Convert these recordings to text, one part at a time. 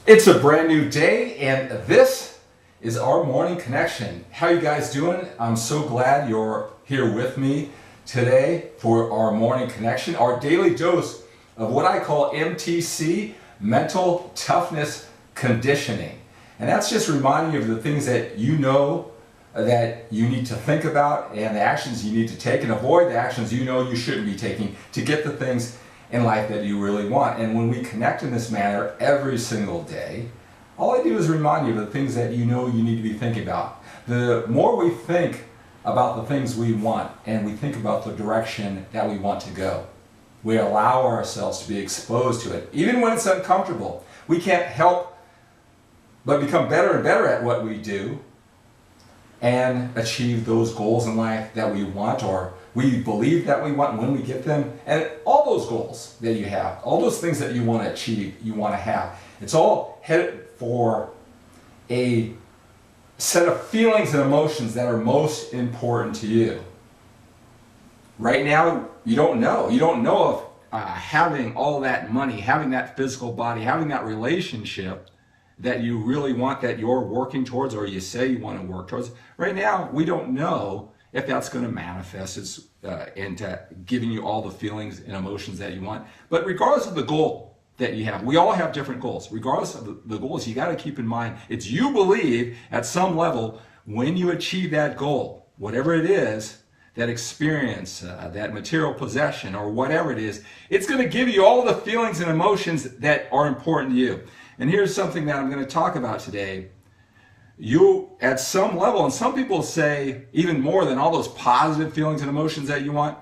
It's a brand new day, and this is our morning connection. How you guys doing? I'm so glad you're here with me today for our morning connection, our daily dose of what I call MTC, mental toughness conditioning. And that's just reminding you of the things that you know that you need to think about and the actions you need to take, and avoid the actions you know you shouldn't be taking to get the things in life that you really want. And when we connect in this manner every single day, all I do is remind you of the things that you know you need to be thinking about. The more we think about the things we want and we think about the direction that we want to go, we allow ourselves to be exposed to it. Even when it's uncomfortable, we can't help but become better and better at what we do and achieve those goals in life that we want, or we believe that we want when we get them. And all those goals that you have, all those things that you want to achieve, you want to have, it's all headed for a set of feelings and emotions that are most important to you. Right now, you don't know. You don't know if having all that money, having that physical body, having that relationship that you really want, that you're working towards, or you say you want to work towards. Right now, we don't know if that's going to manifest into giving you all the feelings and emotions that you want. But regardless of the goal that you have, we all have different goals. Regardless of the goals, you got to keep in mind, it's you believe at some level when you achieve that goal, whatever it is, that experience, that material possession, or whatever it is, it's going to give you all the feelings and emotions that are important to you. And here's something that I'm going to talk about today. You, at some level, and some people say even more than all those positive feelings and emotions that you want,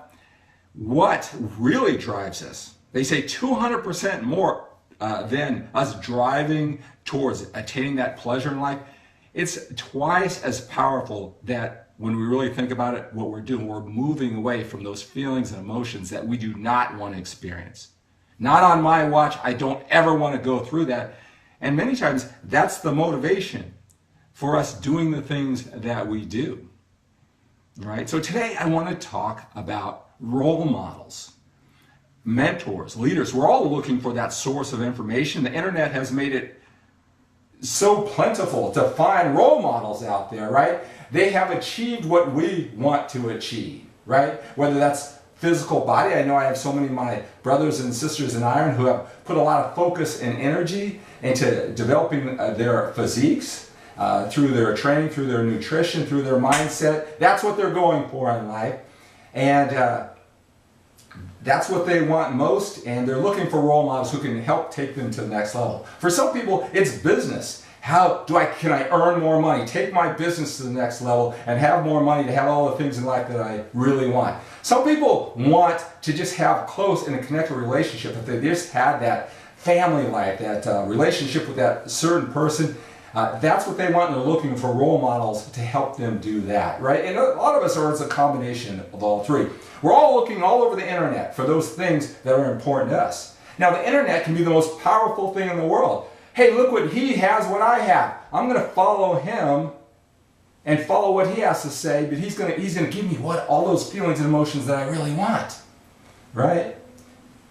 what really drives us? They say 200% more than us driving towards attaining that pleasure in life. It's twice as powerful that when we really think about it, what we're doing, we're moving away from those feelings and emotions that we do not want to experience. Not on my watch. I don't ever want to go through that. And many times that's the motivation for us doing the things that we do. Right? So today I want to talk about role models, mentors, leaders. We're all looking for that source of information. The internet has made it so plentiful to find role models out there, right? They have achieved what we want to achieve, right? Whether that's physical body. I know I have so many of my brothers and sisters in iron who have put a lot of focus and energy into developing their physiques through their training, through their nutrition, through their mindset. That's what they're going for in life. And that's what they want most, and they're looking for role models who can help take them to the next level. For some people, it's business. Can I earn more money, take my business to the next level, and have more money to have all the things in life that I really want? Some people want to just have close and a connected relationship. If they just had that family life, that relationship with that certain person, that's what they want, and they're looking for role models to help them do that, right? And a lot of us it's a combination of all three. We're all looking all over the internet for those things that are important to us. Now, the internet can be the most powerful thing in the world. Hey, look what he has, what I have. I'm going to follow him and follow what he has to say, but he's going to give me all those feelings and emotions that I really want, right?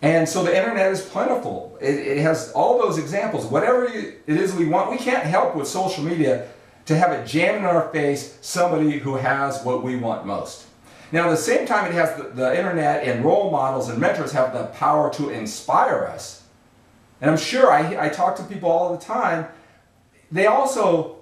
And so the internet is plentiful. It has all those examples. Whatever it is we want, we can't help with social media to have it jammed in our face somebody who has what we want most. Now, at the same time, it has the internet and role models and mentors have the power to inspire us. And I'm sure I talk to people all the time. They also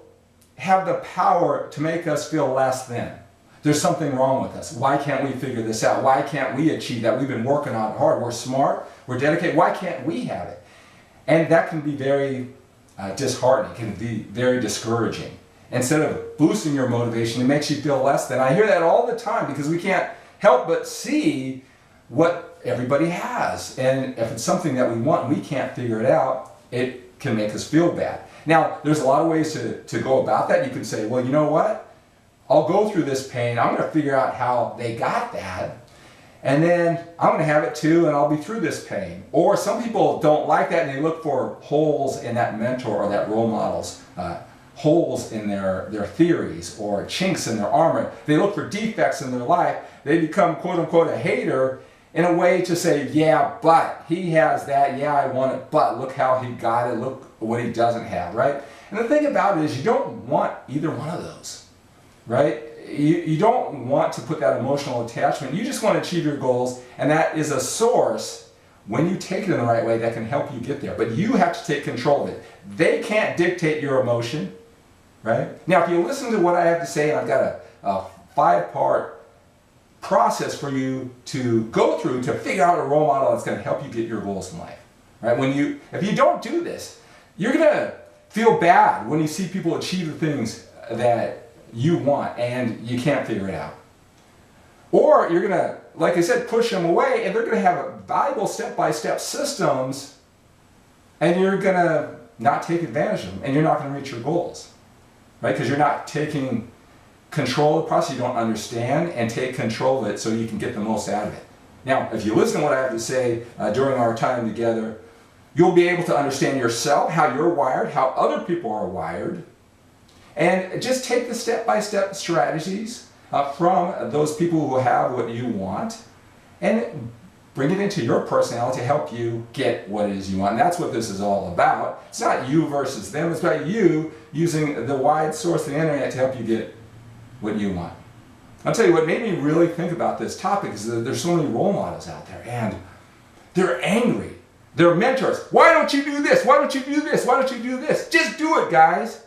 have the power to make us feel less than. There's something wrong with us. Why can't we figure this out? Why can't we achieve that? We've been working on it hard. We're smart. We're dedicated. Why can't we have it? And that can be very disheartening. It can be very discouraging. Instead of boosting your motivation, it makes you feel less than. I hear that all the time because we can't help but see what everybody has. And if it's something that we want and we can't figure it out, it can make us feel bad. Now, there's a lot of ways to go about that. You can say, well, you know what? I'll go through this pain. I'm going to figure out how they got that. And then I'm going to have it too, and I'll be through this pain. Or some people don't like that, and they look for holes in that mentor or that role model's holes in their theories or chinks in their armor. They look for defects in their life. They become, quote unquote, a hater in a way to say, yeah, but he has that. Yeah, I want it, but look how he got it. Look what he doesn't have, right? And the thing about it is you don't want either one of those, right? You don't want to put that emotional attachment. You just want to achieve your goals, and that is a source, when you take it in the right way, that can help you get there. But you have to take control of it. They can't dictate your emotion, right? Now, if you listen to what I have to say, and I've got a 5-part process for you to go through to figure out a role model that's going to help you get your goals in life, right? If you don't do this, you're going to feel bad when you see people achieve the things that you want and you can't figure it out. Or you're going to, like I said, push them away, and they're going to have valuable step-by-step systems, and you're going to not take advantage of them, and you're not going to reach your goals, right? Because you're not taking control of the process, you don't understand, and take control of it so you can get the most out of it. Now, if you listen to what I have to say during our time together, you'll be able to understand yourself, how you're wired, how other people are wired, and just take the step-by-step strategies from those people who have what you want and bring it into your personality to help you get what it is you want. And that's what this is all about. It's not you versus them, it's about you using the wide source of the internet to help you get what you want. I'll tell you what made me really think about this topic is that there's so many role models out there, and they're angry. They're mentors. Why don't you do this? Why don't you do this? Why don't you do this? Just do it, guys.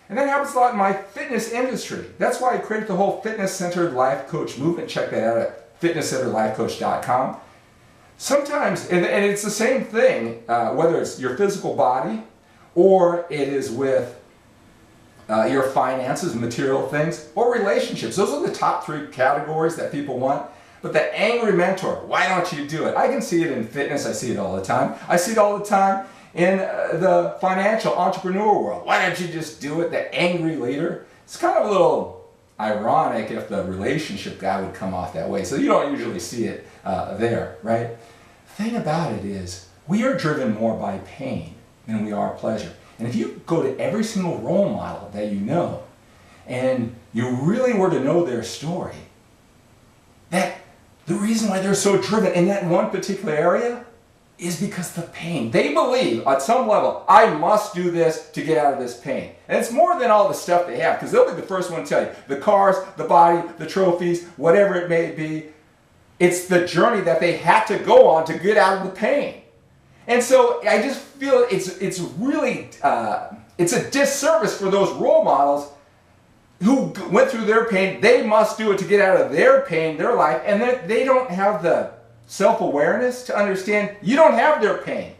And that happens a lot in my fitness industry. That's why I created the whole fitness-centered life coach movement. Check that out at fitnesscenteredlifecoach.com. Sometimes, and it's the same thing, whether it's your physical body or it is with your finances, material things, or relationships. Those are the top 3 categories that people want. But the angry mentor, why don't you do it? I can see it in fitness. I see it all the time. I see it all the time in the financial entrepreneur world. Why don't you just do it? The angry leader. It's kind of a little ironic if the relationship guy would come off that way. So you don't usually see it there, right? The thing about it is we are driven more by pain than we are pleasure. And if you go to every single role model that you know, and you really were to know their story, that the reason why they're so driven in that one particular area is because the pain. They believe at some level, I must do this to get out of this pain. And it's more than all the stuff they have, because they'll be the first one to tell you. The cars, the body, the trophies, whatever it may be, it's the journey that they had to go on to get out of the pain. And so I just feel it's really, it's a disservice for those role models who went through their pain. They must do it to get out of their pain, their life, and they don't have the self-awareness to understand you don't have their pain.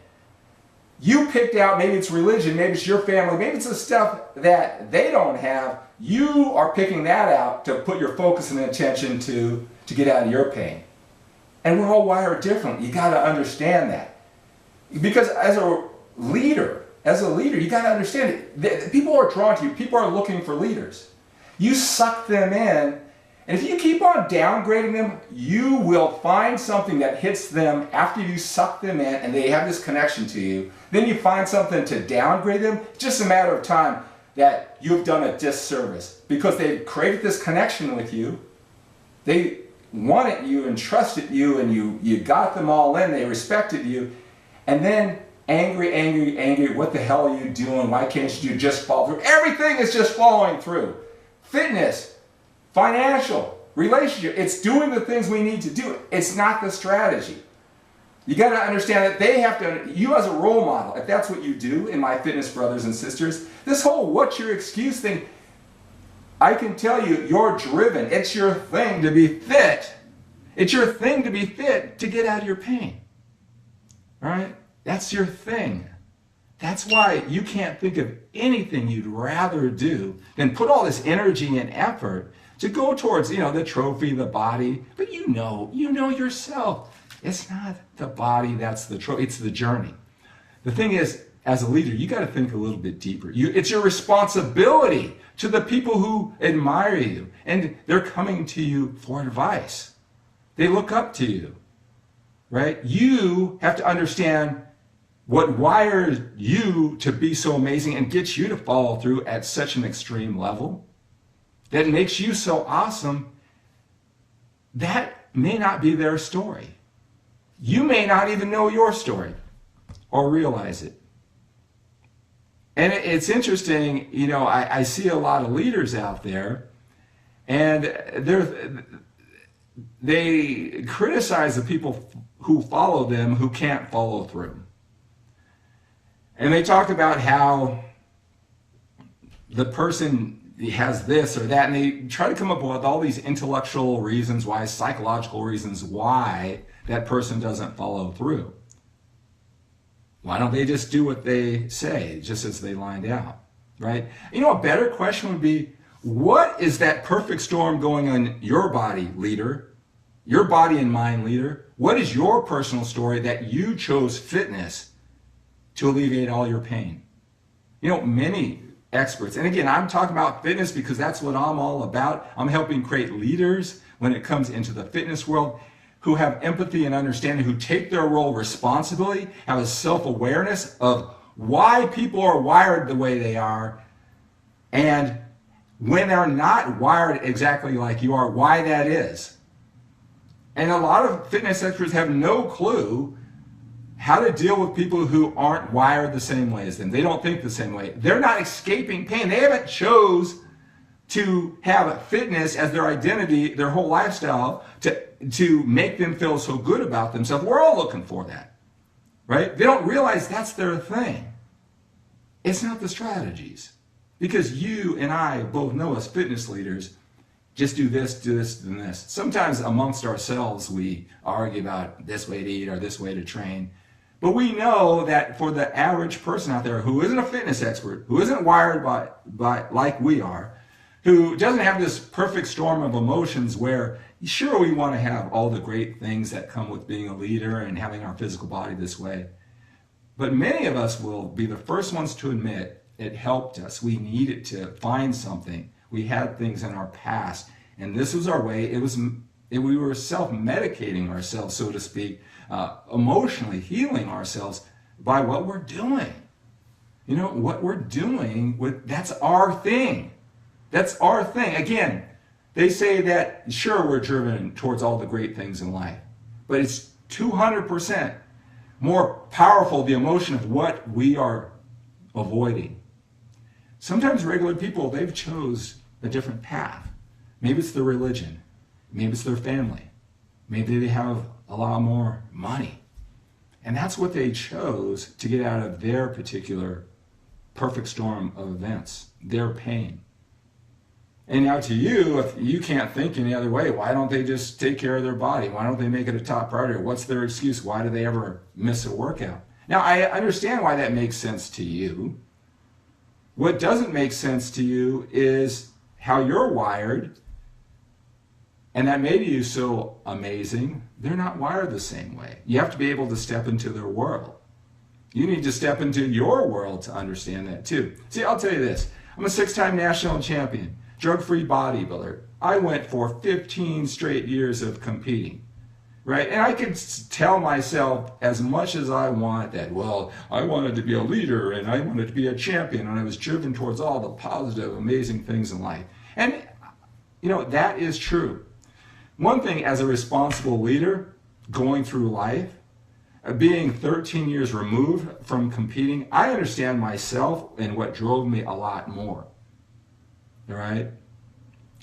You picked out, maybe it's religion, maybe it's your family, maybe it's the stuff that they don't have. You are picking that out to put your focus and attention to get out of your pain. And we're all wired differently. You got to understand that. Because as a leader, you got to understand it. People are drawn to you. People are looking for leaders. You suck them in, and if you keep on downgrading them, you will find something that hits them after you suck them in and they have this connection to you. Then you find something to downgrade them. It's just a matter of time that you've done a disservice because they've created this connection with you. They wanted you and trusted you, and you got them all in. They respected you. And then angry, what the hell are you doing? Why can't you just follow through? Everything is just following through. Fitness, financial, relationship, it's doing the things we need to do. It's not the strategy. You got to understand that they have to, you as a role model, if that's what you do in my fitness brothers and sisters, this whole what's your excuse thing, I can tell you, you're driven. It's your thing to be fit. It's your thing to be fit to get out of your pain. All right? That's your thing. That's why you can't think of anything you'd rather do than put all this energy and effort to go towards, the trophy, the body. But you know yourself. It's not the body that's the trophy. It's the journey. The thing is, as a leader, you got to think a little bit deeper. It's your responsibility to the people who admire you, and they're coming to you for advice. They look up to you, right? You have to understand what wires you to be so amazing and gets you to follow through at such an extreme level that makes you so awesome. That may not be their story. You may not even know your story or realize it. And it's interesting, you know, I see a lot of leaders out there, and they criticize the people who follow them who can't follow through. And they talk about how the person has this or that, and they try to come up with all these intellectual reasons why, psychological reasons why that person doesn't follow through. Why don't they just do what they say, just as they lined out, right? You know, a better question would be, what is that perfect storm going on your body, leader? Your body and mind, leader? What is your personal story that you chose fitness to alleviate all your pain? You know, many experts, and again, I'm talking about fitness because that's what I'm all about. I'm helping create leaders when it comes into the fitness world who have empathy and understanding, who take their role responsibly, have a self-awareness of why people are wired the way they are, and when they're not wired exactly like you are, why that is. And a lot of fitness experts have no clue how to deal with people who aren't wired the same way as them. They don't think the same way. They're not escaping pain. They haven't chose to have fitness as their identity, their whole lifestyle, to make them feel so good about themselves. We're all looking for that, right? They don't realize that's their thing. It's not the strategies. Because you and I both know as fitness leaders, just do this, and this. Sometimes amongst ourselves, we argue about this way to eat or this way to train. But we know that for the average person out there who isn't a fitness expert, who isn't wired by like we are, who doesn't have this perfect storm of emotions where, sure, we want to have all the great things that come with being a leader and having our physical body this way. But many of us will be the first ones to admit it helped us. We needed to find something. We had things in our past, and this was our way. We were self-medicating ourselves, so to speak, emotionally healing ourselves by what we're doing. You know, what we're doing, that's our thing. That's our thing. Again, they say that, sure, we're driven towards all the great things in life, but it's 200% more powerful, the emotion of what we are avoiding. Sometimes regular people, they've chose a different path. Maybe it's their religion. Maybe it's their family. Maybe they have a lot more money. And that's what they chose to get out of their particular perfect storm of events, their pain. And now to you, if you can't think any other way, why don't they just take care of their body? Why don't they make it a top priority? What's their excuse? Why do they ever miss a workout? Now, I understand why that makes sense to you. What doesn't make sense to you is how you're wired, and that made you so amazing. They're not wired the same way. You have to be able to step into their world. You need to step into your world to understand that too. See, I'll tell you this. I'm a 6-time national champion, drug-free bodybuilder. I went for 15 straight years of competing. Right? And I could tell myself as much as I want that, well, I wanted to be a leader and I wanted to be a champion and I was driven towards all the positive, amazing things in life. And, you know, that is true. One thing as a responsible leader going through life, being 13 years removed from competing, I understand myself and what drove me a lot more. All right?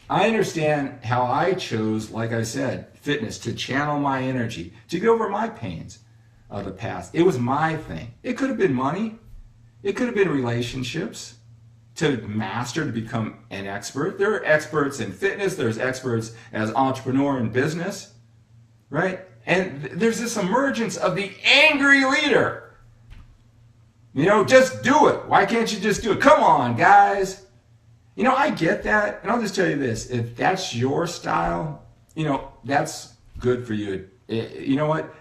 I understand how I chose, like I said, fitness to channel my energy, to get over my pains of the past. It was my thing. It could have been money. It could have been relationships to master, to become an expert. There are experts in fitness. There's experts as entrepreneur in business, right? And there's this emergence of the angry leader. You know, just do it. Why can't you just do it? Come on, guys. You know, I get that, and I'll just tell you this. If that's your style, you know, that's good for you. You know what?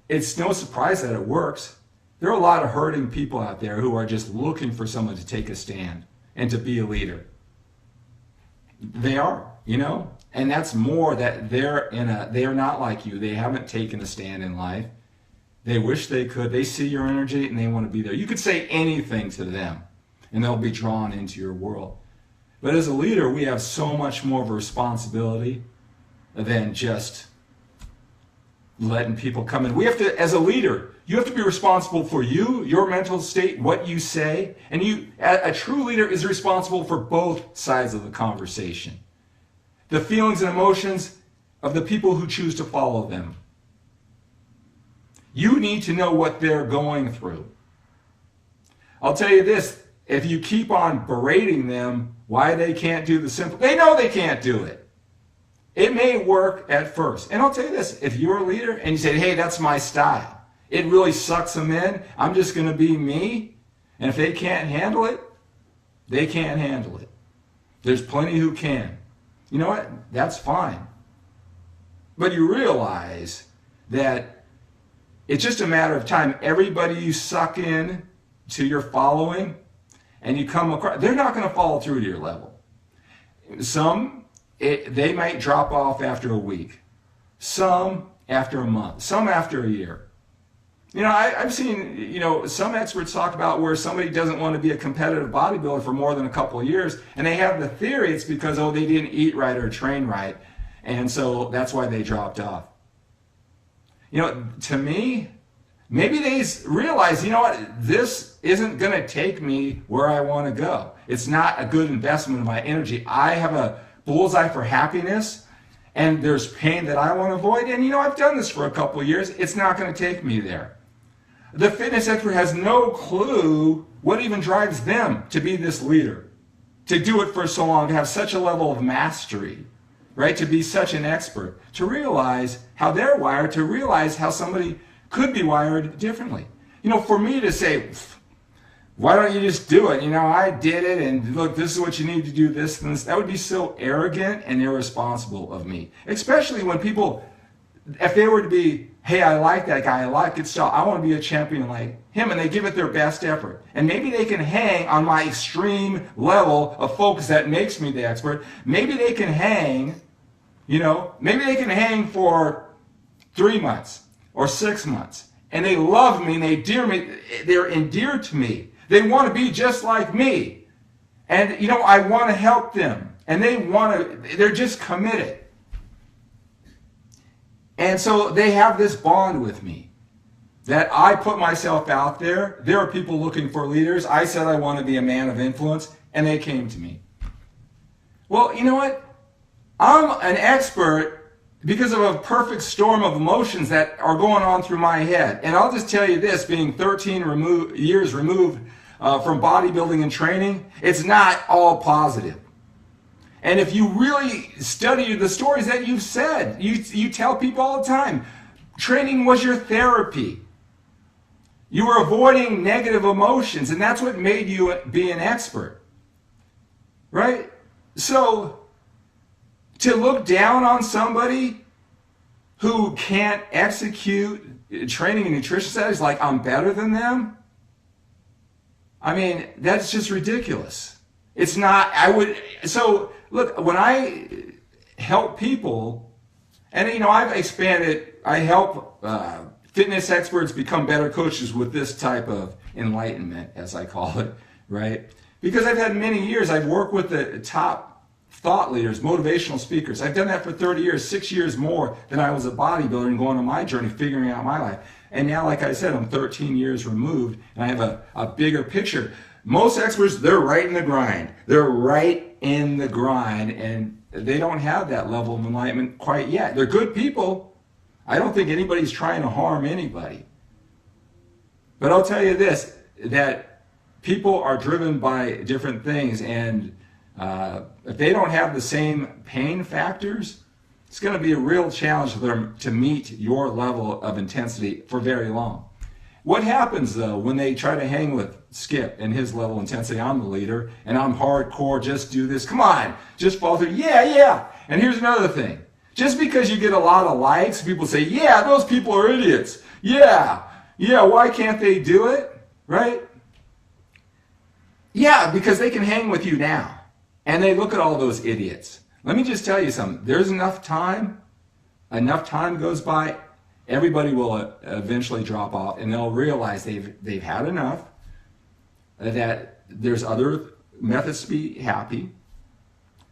It's no surprise that it works. There are a lot of hurting people out there who are just looking for someone to take a stand and to be a leader. They are, you know, and that's more that they are not like you. They haven't taken a stand in life. They wish they could. They see your energy and they want to be there. You could say anything to them and they'll be drawn into your world. But as a leader, we have so much more of a responsibility than just letting people come in. We have to, as a leader, you have to be responsible for you, your mental state, what you say, and a true leader is responsible for both sides of the conversation. The feelings and emotions of the people who choose to follow them. You need to know what they're going through. I'll tell you this, if you keep on berating them why they can't do the simple, they know they can't do it. It may work at first. And I'll tell you this, if you're a leader and you say, hey, that's my style, it really sucks them in, I'm just going to be me, and if they can't handle it, they can't handle it. There's plenty who can. You know what? That's fine. But you realize that it's just a matter of time. Everybody you suck in to your following and you come across, they're not going to follow through to your level. Some, they might drop off after a week. Some after a month. Some after a year. You know, I've seen, some experts talk about where somebody doesn't want to be a competitive bodybuilder for more than a couple of years, and they have the theory it's because, they didn't eat right or train right, and so that's why they dropped off. To me, maybe they realize, this isn't going to take me where I want to go. It's not a good investment of my energy. I have a bullseye for happiness, and there's pain that I want to avoid, and I've done this for a couple of years. It's not going to take me there. The fitness expert has no clue what even drives them to be this leader, to do it for so long, to have such a level of mastery, right? To be such an expert, to realize how they're wired, to realize how somebody could be wired differently. For me to say, why don't you just do it? I did it, and look, this is what you need to do, this and this. That would be so arrogant and irresponsible of me, especially when people, if they were to be, hey, I like that guy, I like his style, I want to be a champion like him, and they give it their best effort. And maybe they can hang on my extreme level of focus that makes me the expert. Maybe they can hang, maybe they can hang for 3 months or 6 months. And they love me, and they're endeared to me. They want to be just like me. And, I want to help them. And they're just committed. And so they have this bond with me that I put myself out there. There are people looking for leaders. I said I want to be a man of influence, and they came to me. Well, you know what? I'm an expert because of a perfect storm of emotions that are going on through my head. And I'll just tell you this, being 13 years removed from bodybuilding and training, it's not all positive. And if you really study the stories that you've said, you tell people all the time, training was your therapy. You were avoiding negative emotions, and that's what made you be an expert. Right? So, to look down on somebody who can't execute training and nutrition studies like I'm better than them, that's just ridiculous. It's not, look, when I help people, and I've expanded, I help fitness experts become better coaches with this type of enlightenment, as I call it, right? Because I've had many years, I've worked with the top thought leaders, motivational speakers. I've done that for 30 years, 6 years more than I was a bodybuilder and going on my journey, figuring out my life. And now, like I said, I'm 13 years removed, and I have a bigger picture. Most experts, they're right in the grind. They're right in the grind, and they don't have that level of enlightenment quite yet. They're good people. I don't think anybody's trying to harm anybody. But I'll tell you this, that people are driven by different things, and if they don't have the same pain factors, it's going to be a real challenge for them to meet your level of intensity for very long. What happens, though, when they try to hang with Skip and his level of intensity? I'm the leader, and I'm hardcore, just do this. Come on, just follow through. Yeah. And here's another thing. Just because you get a lot of likes, people say, yeah, those people are idiots. Yeah, why can't they do it? Right? Yeah, because they can hang with you now. And they look at all those idiots. Let me just tell you something. There's enough time goes by, everybody will eventually drop off, and they'll realize they've had enough, that there's other methods to be happy.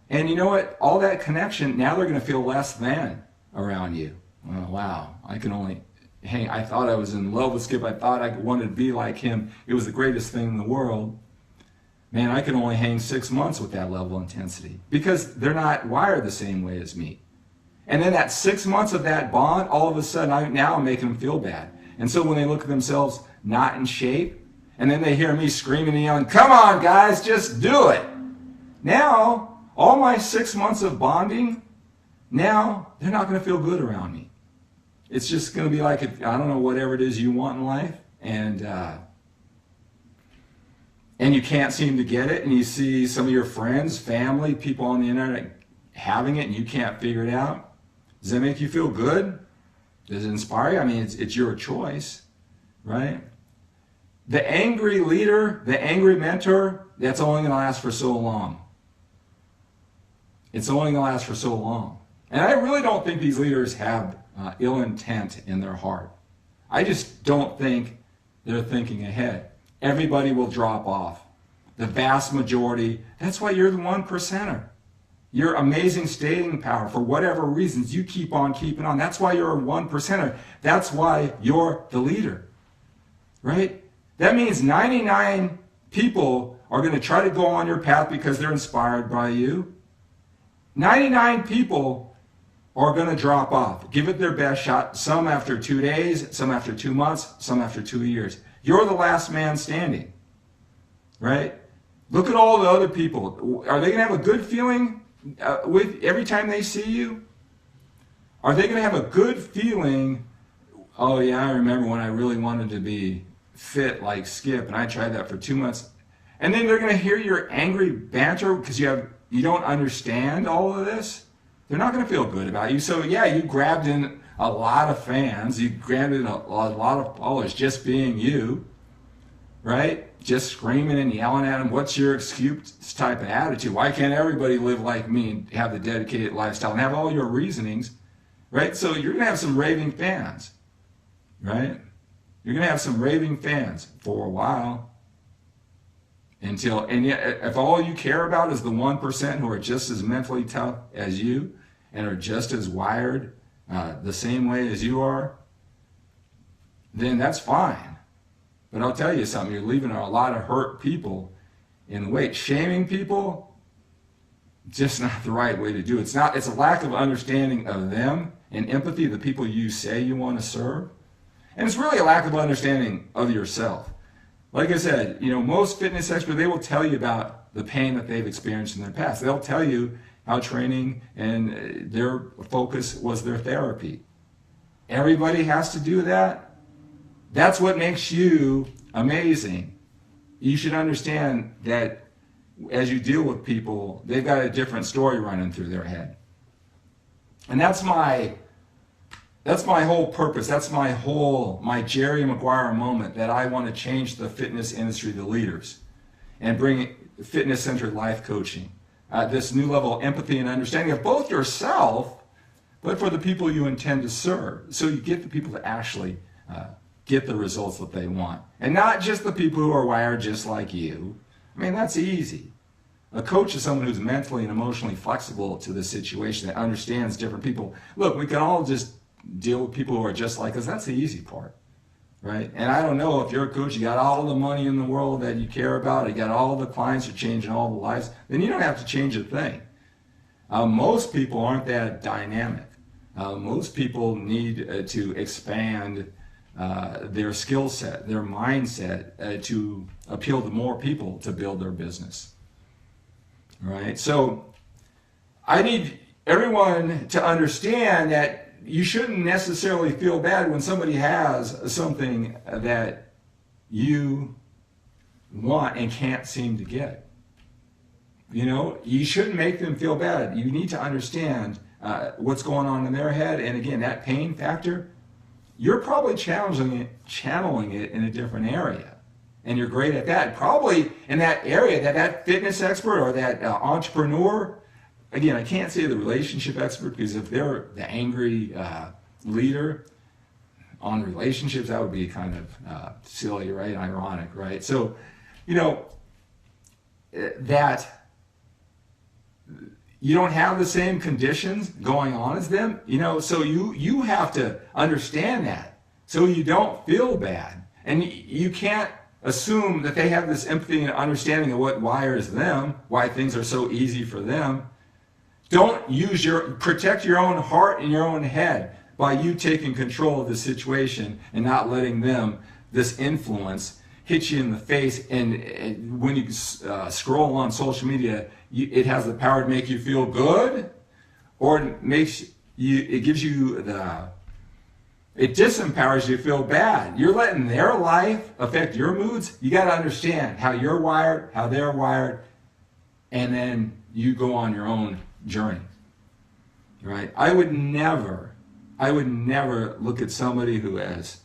And you know what? All that connection, now they're going to feel less than around you. Oh, wow, I can only hang. I thought I was in love with Skip. I thought I wanted to be like him. It was the greatest thing in the world. Man, I can only hang 6 months with that level of intensity because they're not wired the same way as me. And then that 6 months of that bond, all of a sudden, now I'm making them feel bad. And so when they look at themselves not in shape, and then they hear me screaming and yelling, come on guys, just do it. Now, all my 6 months of bonding, now they're not going to feel good around me. It's just going to be like, I don't know, whatever it is you want in life, and you can't seem to get it, and you see some of your friends, family, people on the internet having it, and you can't figure it out. Does that make you feel good? Does it inspire you? I mean, it's your choice, right? The angry leader, the angry mentor, that's only going to last for so long. It's only going to last for so long. And I really don't think these leaders have ill intent in their heart. I just don't think they're thinking ahead. Everybody will drop off. The vast majority. That's why you're the 1%er. Your amazing staying power, for whatever reasons, you keep on keeping on. That's why you're a 1%er. That's why you're the leader, right? That means 99 people are going to try to go on your path because they're inspired by you. 99 people are going to drop off. Give it their best shot. Some after 2 days, some after 2 months, some after 2 years. You're the last man standing, right? Look at all the other people. Are they going to have a good feeling with every time they see you? Are they going to have a good feeling? Oh yeah, I remember when I really wanted to be fit like Skip, and I tried that for 2 months. And then they're going to hear your angry banter because you don't understand all of this. They're not going to feel good about you. So yeah, you grabbed in a lot of fans. You grabbed in a lot of followers just being you, right? Just screaming and yelling at them. What's your excuse type of attitude? Why can't everybody live like me and have the dedicated lifestyle and have all your reasonings, right? So you're going to have some raving fans, right? You're going to have some raving fans for a while. And yet, if all you care about is the 1% who are just as mentally tough as you and are just as wired the same way as you are, then that's fine. But I'll tell you something, you're leaving a lot of hurt people in the wake. Shaming people, just not the right way to do it. It's a lack of understanding of them and empathy, the people you say you want to serve. And it's really a lack of understanding of yourself. Like I said, most fitness experts, they will tell you about the pain that they've experienced in their past. They'll tell you how training and their focus was their therapy. Everybody has to do that. That's what makes you amazing. You should understand that as you deal with people, they've got a different story running through their head. And that's my whole purpose. That's my Jerry Maguire moment, that I want to change the fitness industry to leaders and bring fitness-centered life coaching. This new level of empathy and understanding of both yourself, but for the people you intend to serve. So you get the people to actually get the results that they want. And not just the people who are wired just like you. I mean, that's easy. A coach is someone who's mentally and emotionally flexible to the situation, that understands different people. Look, we can all just deal with people who are just like us. That's the easy part, right? And I don't know, if you're a coach, you got all the money in the world that you care about, you got all the clients, you're changing all the lives, then you don't have to change a thing. Most people aren't that dynamic. Most people need to expand their skill set, their mindset, to appeal to more people to build their business. Right? So I need everyone to understand that you shouldn't necessarily feel bad when somebody has something that you want and can't seem to get. You shouldn't make them feel bad. You need to understand what's going on in their head. And again, that pain factor, you're probably channeling it in a different area. And you're great at that. Probably in that area, that fitness expert or that entrepreneur, again, I can't say the relationship expert, because if they're the angry leader on relationships, that would be kind of silly, right? Ironic, right? So, that you don't have the same conditions going on as them, so you have to understand that so you don't feel bad. And you can't assume that they have this empathy and understanding of what wires them, why things are so easy for them. Don't protect your own heart and your own head by you taking control of the situation and not letting them, this influence, hit you in the face. And when you scroll on social media, it has the power to make you feel good, or it gives you it disempowers you to feel bad. You're letting their life affect your moods. You got to understand how you're wired, how they're wired, and then you go on your own journey. Right? I would never look at somebody who has,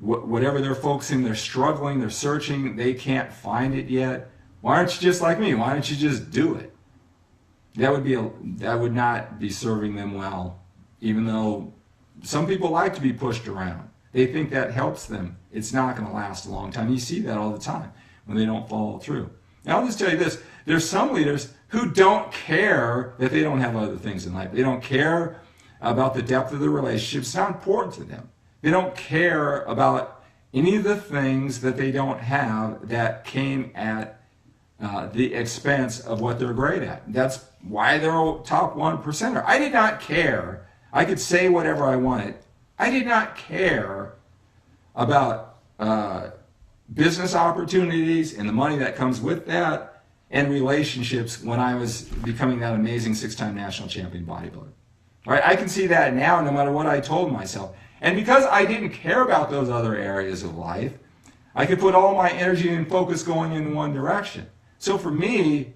whatever they're focusing, they're struggling, they're searching, they can't find it yet. Why aren't you just like me? Why don't you just do it? That would not be serving them well, even though some people like to be pushed around. They think that helps them. It's not going to last a long time. You see that all the time when they don't follow through. Now, I'll just tell you this. There's some leaders who don't care that they don't have other things in life. They don't care about the depth of the relationship. It's not important to them. They don't care about any of the things that they don't have that came at the expense of what they're great at. That's why they're a top 1%er. I did not care. I could say whatever I wanted. I did not care about business opportunities and the money that comes with that and relationships when I was becoming that amazing 6-time national champion bodybuilder. All right, I can see that now no matter what I told myself. And because I didn't care about those other areas of life, I could put all my energy and focus going in one direction. So for me,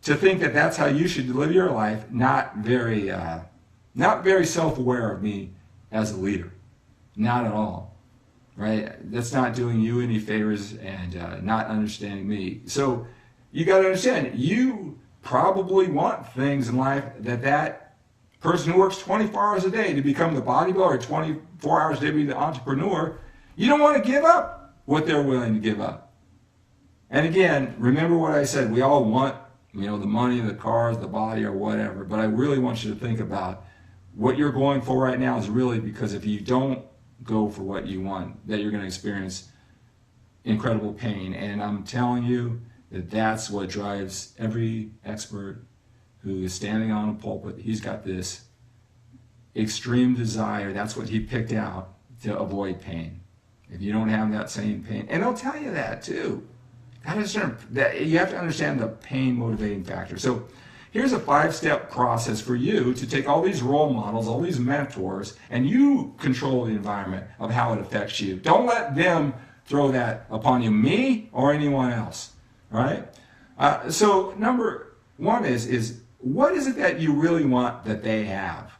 to think that that's how you should live your life, not very self-aware of me as a leader. Not at all. Right? That's not doing you any favors and not understanding me. So you got to understand, you probably want things in life that person who works 24 hours a day to become the bodybuilder, or 24 hours a day to be the entrepreneur, you don't want to give up what they're willing to give up. And again, remember what I said, we all want, the money, the cars, the body, or whatever, but I really want you to think about what you're going for right now is really because if you don't go for what you want, that you're going to experience incredible pain. And I'm telling you that that's what drives every expert who is standing on a pulpit. He's got this extreme desire. That's what he picked out to avoid pain. If you don't have that same pain, and they'll tell you that too. You have to understand the pain motivating factor. So here's a 5-step process for you to take all these role models, all these mentors, and you control the environment of how it affects you. Don't let them throw that upon you, me or anyone else. All right? So number one is what is it that you really want that they have?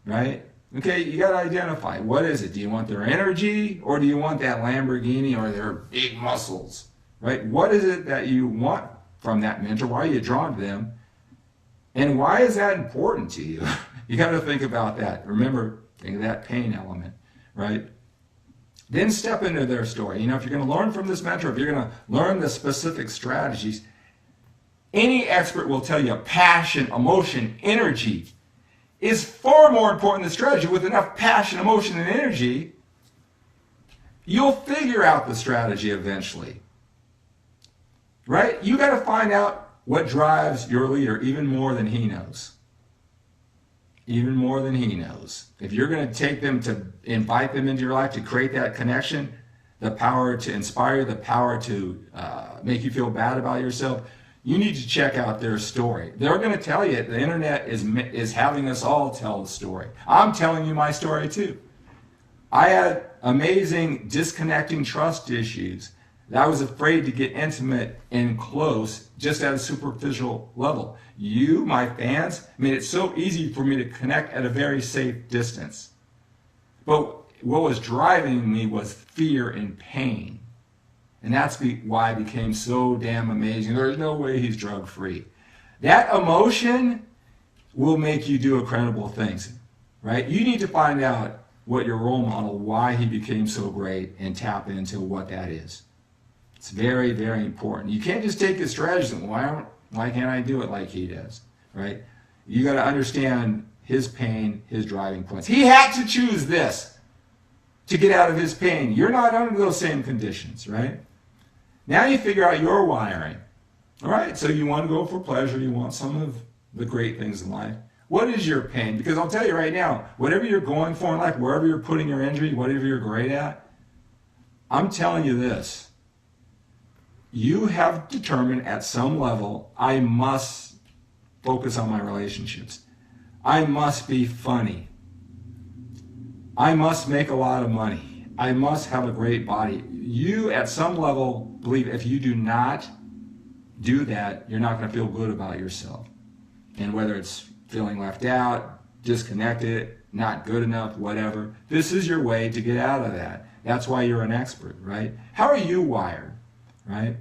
Right? Okay, you got to identify. What is it? Do you want their energy, or do you want that Lamborghini or their big muscles? Right? What is it that you want from that mentor? Why are you drawn to them? And why is that important to you? You got to think about that. Remember, think of that pain element, right? Then step into their story. If you're going to learn from this mentor, if you're going to learn the specific strategies, any expert will tell you passion, emotion, energy is far more important than strategy. With enough passion, emotion, and energy, you'll figure out the strategy eventually. Right? You got to find out what drives your leader even more than he knows. Even more than he knows. If you're going to take them to invite them into your life to create that connection, the power to inspire, the power to make you feel bad about yourself, you need to check out their story. They're going to tell you, the internet is having us all tell the story. I'm telling you my story too. I had amazing disconnecting trust issues. I was afraid to get intimate and close just at a superficial level. You, my fans, made it so easy for me to connect at a very safe distance. But what was driving me was fear and pain. And that's why I became so damn amazing. There's no way he's drug-free. That emotion will make you do incredible things, right? You need to find out what your role model, why he became so great, and tap into what that is. It's very, very important. You can't just take his strategies and, Why can't I do it like he does, right? You got to understand his pain, his driving points. He had to choose this to get out of his pain. You're not under those same conditions, right? Now you figure out your wiring. All right, so you want to go for pleasure. You want some of the great things in life. What is your pain? Because I'll tell you right now, whatever you're going for in life, wherever you're putting your energy, whatever you're great at, I'm telling you this. You have determined at some level, I must focus on my relationships. I must be funny. I must make a lot of money. I must have a great body. You, at some level, believe if you do not do that, you're not going to feel good about yourself. And whether it's feeling left out, disconnected, not good enough, whatever, this is your way to get out of that. That's why you're an expert, right? How are you wired, right?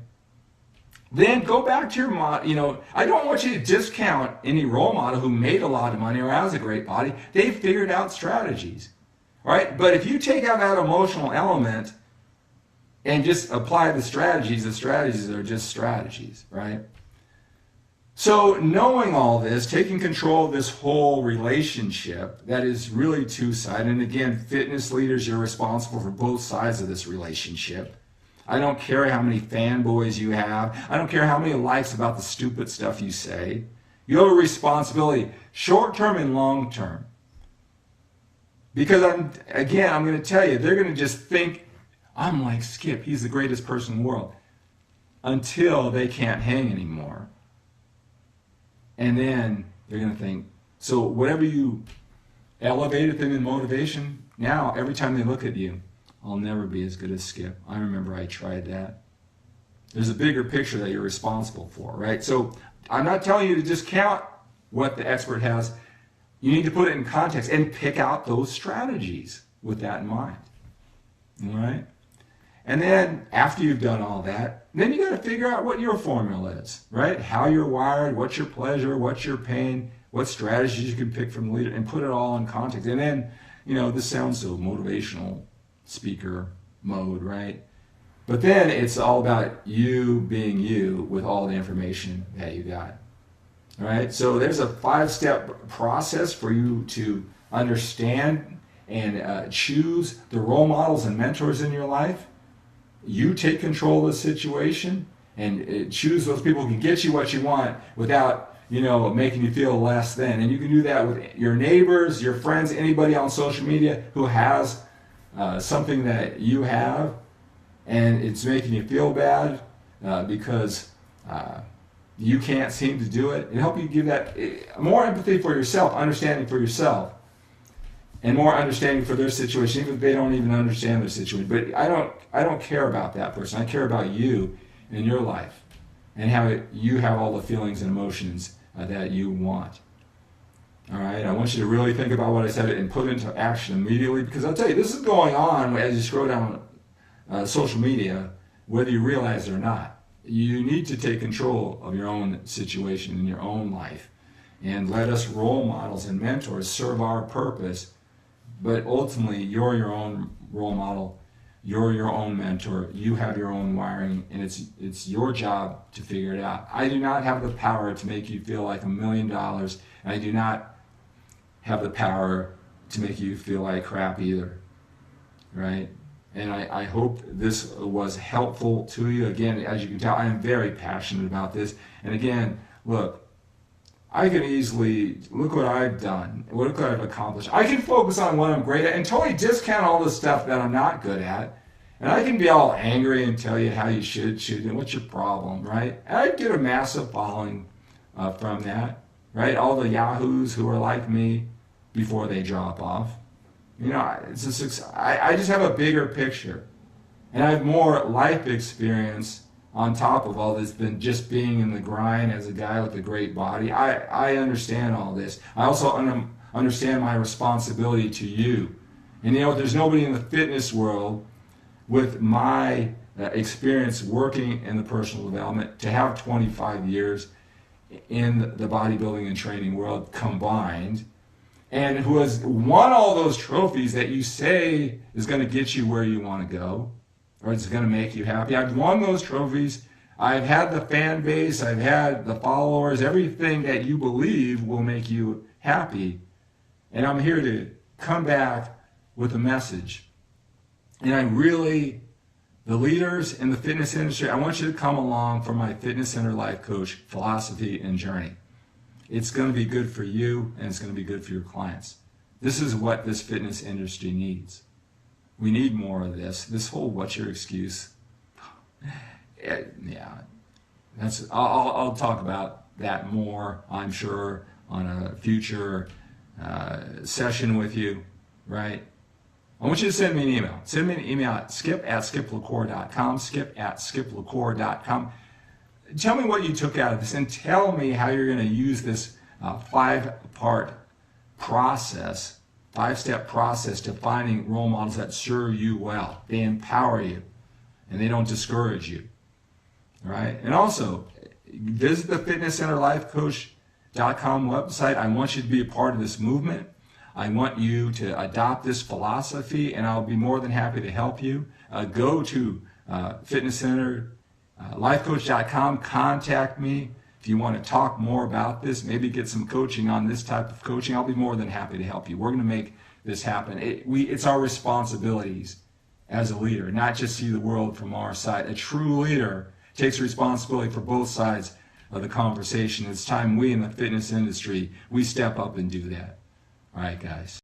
Then go back to your model. I don't want you to discount any role model who made a lot of money or has a great body. They figured out strategies, right? But if you take out that emotional element and just apply the strategies are just strategies, right? So knowing all this, taking control of this whole relationship that is really two-sided, and again, fitness leaders, you're responsible for both sides of this relationship. I don't care how many fanboys you have. I don't care how many likes about the stupid stuff you say. You have a responsibility, short-term and long-term. Because I'm going to tell you, they're going to just think, I'm like Skip, he's the greatest person in the world, until they can't hang anymore. And then they're going to think, so whatever you elevated them in motivation, now every time they look at you, I'll never be as good as Skip. I remember I tried that. There's a bigger picture that you're responsible for, right? So I'm not telling you to discount what the expert has. You need to put it in context and pick out those strategies with that in mind, all right? And then after you've done all that, then you got to figure out what your formula is, right? How you're wired, what's your pleasure, what's your pain, what strategies you can pick from the leader, and put it all in context. And then, this sounds so motivational speaker mode, right? But then it's all about you being you with all the information that you got, all right? So there's a 5-step process for you to understand and choose the role models and mentors in your life. You take control of the situation and choose those people who can get you what you want without, making you feel less than. And you can do that with your neighbors, your friends, anybody on social media who has something that you have and it's making you feel bad because you can't seem to do it. And help you give that more empathy for yourself, understanding for yourself, and more understanding for their situation, even if they don't even understand their situation. But I don't care about that person. I care about you and your life and how you have all the feelings and emotions that you want. All right, I want you to really think about what I said and put it into action immediately, because I'll tell you, this is going on as you scroll down social media, whether you realize it or not. You need to take control of your own situation in your own life and let us role models and mentors serve our purpose. But ultimately, you're your own role model, you're your own mentor, you have your own wiring, and it's your job to figure it out. I do not have the power to make you feel like $1 million, and I do not have the power to make you feel like crap either, right? And I hope this was helpful to you. Again, as you can tell, I am very passionate about this. And again, look, I can easily, look what I've done, look what I've accomplished. I can focus on what I'm great at and totally discount all the stuff that I'm not good at. And I can be all angry and tell you how you should and what's your problem, right? And I get a massive following from that, right? All the yahoos who are like me before they drop off. It's a success. I just have a bigger picture. And I have more life experience on top of all this than just being in the grind as a guy with a great body. I understand all this. I also understand my responsibility to you. And there's nobody in the fitness world with my experience working in the personal development to have 25 years in the bodybuilding and training world combined, and who has won all those trophies that you say is going to get you where you want to go, or it's going to make you happy. I've won those trophies. I've had the fan base, I've had the followers, everything that you believe will make you happy. And I'm here to come back with a message. And I really, the leaders in the fitness industry, I want you to come along for my Fitness Center Life Coach philosophy and journey. It's going to be good for you, and it's going to be good for your clients. This is what this fitness industry needs. We need more of this. This whole "what's your excuse?" Yeah, I'll talk about that more, I'm sure, on a future session with you, right? I want you to send me an email. Send me an email at skip@skiplacour.com, skip@skiplacour.com. Tell me what you took out of this, and tell me how you're going to use this 5-part process, 5-step process to finding role models that serve you well. They empower you, and they don't discourage you. All right? And also, visit the fitnesscenterlifecoach.com website. I want you to be a part of this movement. I want you to adopt this philosophy, and I'll be more than happy to help you. Go to fitnesscenterlifecoach.com. Contact me if you want to talk more about this, maybe get some coaching on this type of coaching. I'll be more than happy to help you. We're going to make this happen. It's our responsibilities as a leader, not just see the world from our side. A true leader takes responsibility for both sides of the conversation. It's time we in the fitness industry, we step up and do that. All right, guys.